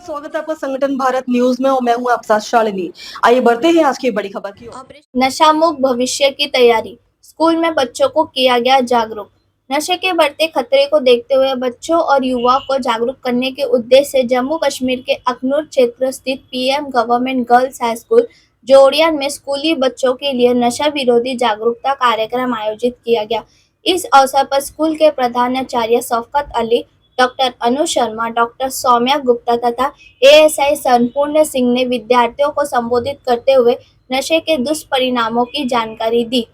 स्वागत है आपका संगठन भारत न्यूज में और मैं हूं आपके साथ शालिनी। आइए बढ़ते हैं आज की बड़ी खबर की ओर। नशा मुक्त भविष्य की तैयारी, स्कूल में बच्चों को किया गया जागरूक। नशे के बढ़ते खतरे को देखते हुए बच्चों और युवाओं को जागरूक करने के उद्देश्य से जम्मू कश्मीर के अखनूर क्षेत्र स्थित PM government girls high school Jourian में स्कूली बच्चों के लिए नशा विरोधी जागरूकता कार्यक्रम आयोजित किया गया। इस अवसर पर स्कूल के प्रधानाचार्य शौकत अली, डॉक्टर अनु शर्मा, डॉक्टर सौम्या गुप्ता तथा एएसआई संपूर्ण सिंह ने विद्यार्थियों को संबोधित करते हुए नशे के दुष्परिणामों की जानकारी दी।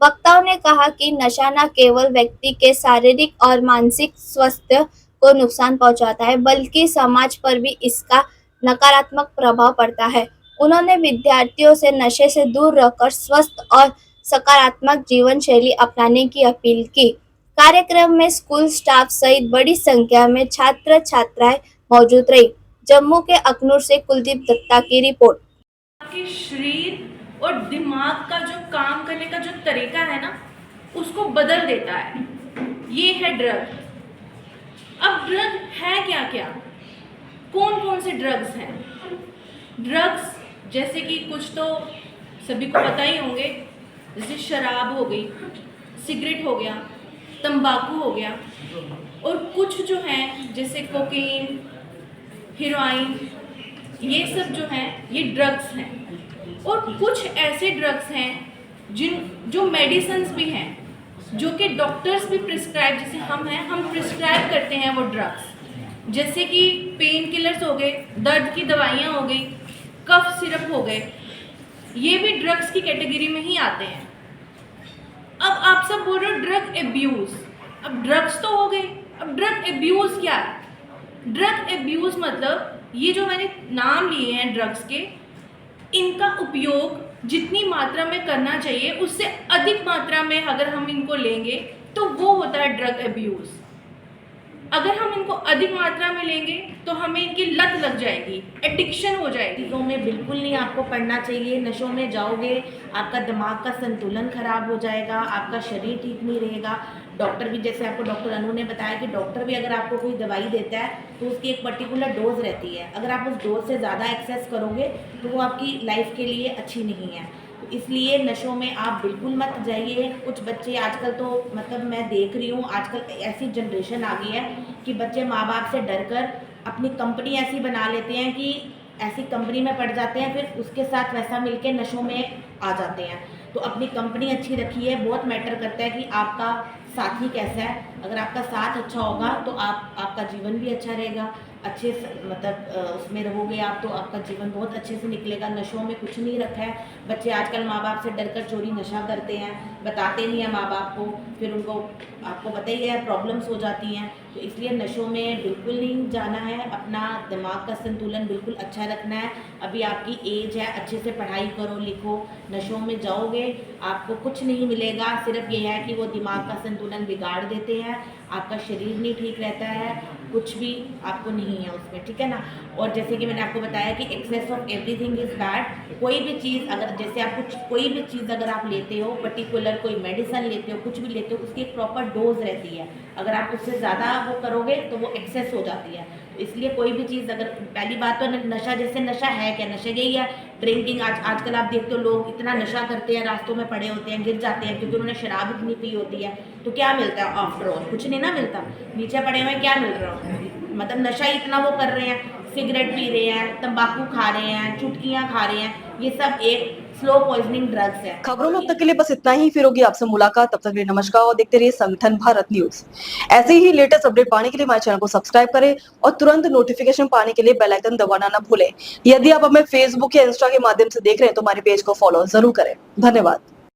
वक्ताओं ने कहा कि नशा न केवल व्यक्ति के शारीरिक और मानसिक स्वास्थ्य को नुकसान पहुंचाता है, बल्कि समाज पर भी इसका नकारात्मक प्रभाव पड़ता है। उन्होंने विद्यार्थियों से नशे से दूर रहकर स्वस्थ और सकारात्मक जीवन शैली अपनाने की अपील की। कार्यक्रम में स्कूल स्टाफ सहित बड़ी संख्या में छात्र छात्राएं मौजूद रही। जम्मू के अखनूर से कुलदीप दत्ता की रिपोर्ट। आपके शरीर और दिमाग का जो काम करने का जो तरीका है ना, उसको बदल देता है। ये है ड्रग। अब ड्रग है क्या क्या, कौन कौन से ड्रग्स हैं? ड्रग्स जैसे कि कुछ तो सभी को पता ही होंगे, जैसे शराब हो गई, सिगरेट हो गया, तंबाकू हो गया, और कुछ जो हैं जैसे कोकीन, हेरोइन, ये सब जो हैं ये ड्रग्स हैं। और कुछ ऐसे ड्रग्स हैं जो मेडिसिन्स भी हैं, जो कि डॉक्टर्स भी प्रिस्क्राइब, जैसे हम प्रिस्क्राइब करते हैं वो ड्रग्स, जैसे कि पेन किलर्स हो गए, दर्द की दवाइयाँ हो गई, कफ सिरप हो गए, ये भी ड्रग्स की कैटेगरी में ही आते हैं। अब आप सब बोल रहे हो ड्रग एब्यूज़। अब ड्रग्स तो हो गए, अब ड्रग एब्यूज़ क्या है? ड्रग एब्यूज़ मतलब ये जो मैंने नाम लिए हैं ड्रग्स के, इनका उपयोग जितनी मात्रा में करना चाहिए उससे अधिक मात्रा में अगर हम इनको लेंगे तो वो होता है ड्रग एब्यूज़। अगर हम इनको अधिक मात्रा में लेंगे तो हमें इनकी लत लग जाएगी, एडिक्शन हो जाएगी। चीज़ों में बिल्कुल नहीं आपको पढ़ना चाहिए। नशों में जाओगे, आपका दिमाग का संतुलन खराब हो जाएगा, आपका शरीर ठीक नहीं रहेगा। डॉक्टर भी, जैसे आपको डॉक्टर अनु ने बताया कि डॉक्टर भी अगर आपको कोई दवाई देता है तो उसकी एक पर्टिकुलर डोज रहती है। अगर आप उस डोज से ज़्यादा एक्सेस करोगे तो वो आपकी लाइफ के लिए अच्छी नहीं है। तो इसलिए नशों में आप बिल्कुल मत जाइए। कुछ बच्चे आजकल तो मतलब मैं देख रही हूँ, आजकल ऐसी जनरेशन आ गई है कि बच्चे माँ बाप से डर कर अपनी कंपनी ऐसी बना लेते हैं कि ऐसी कंपनी में पड़ जाते हैं, फिर उसके साथ वैसा मिलके नशों में आ जाते हैं। तो अपनी कंपनी अच्छी रखिए। बहुत मैटर करता है कि आपका साथी कैसा है। अगर आपका साथ अच्छा होगा तो आपका जीवन भी अच्छा रहेगा, अच्छे से मतलब उसमें रहोगे आप तो आपका जीवन बहुत अच्छे से निकलेगा। नशों में कुछ नहीं रखा है। बच्चे आजकल माँ बाप से डरकर चोरी नशा करते हैं, बताते नहीं हैं माँ बाप को, फिर उनको आपको पता ही है प्रॉब्लम्स हो जाती हैं। तो इसलिए नशों में बिल्कुल नहीं जाना है। अपना दिमाग का संतुलन बिल्कुल अच्छा रखना है। अभी आपकी एज है, अच्छे से पढ़ाई करो, लिखो। नशों में जाओगे आपको कुछ नहीं मिलेगा, सिर्फ ये है कि वो दिमाग का संतुलन बिगाड़ देते हैं, आपका शरीर नहीं ठीक रहता है, कुछ भी आपको नहीं है उसमें, ठीक है ना। और जैसे कि मैंने आपको बताया कि excess of everything is bad. कोई भी चीज़ अगर, जैसे आप कुछ कोई भी चीज़ अगर आप लेते हो, पर्टिकुलर कोई मेडिसिन लेते हो, कुछ भी लेते हो, उसकी एक प्रॉपर डोज रहती है। अगर आप उससे ज़्यादा वो करोगे तो वो एक्सेस हो जाती है। तो इसलिए कोई भी चीज़ अगर, पहली बात तो नशा, जैसे नशा है क्या, नशा यही है ड्रिंकिंग। आजकल आप देखते हो लोग इतना नशा करते हैं, रास्तों में पड़े होते हैं, गिर जाते हैं क्योंकि उन्होंने शराब इतनी पी होती है। तो क्या मिलता है आफ्टर ऑल? कुछ नहीं ना मिलता। नीचे पड़े हुए क्या मिल रहा है? मतलब नशा इतना वो कर रहे हैं, सिगरेट पी रहे हैं, तंबाकू खा रहे हैं, चुटकियाँ खा रहे हैं, ये सब एक स्लो पॉइजनिंग ड्रग्स है। खबरों में अब तक के लिए बस इतना ही। फिर होगी आपसे मुलाकात, तब तक के लिए नमस्कार और देखते रहिए संगठन भारत न्यूज। ऐसे ही लेटेस्ट अपडेट पाने के लिए हमारे चैनल को सब्सक्राइब करें और तुरंत नोटिफिकेशन पाने के लिए बेल आइकन दबाना ना भूलें। यदि आप हमें फेसबुक या इंस्टा के माध्यम से देख रहे हैं तो हमारे पेज को फॉलो जरूर करें। धन्यवाद।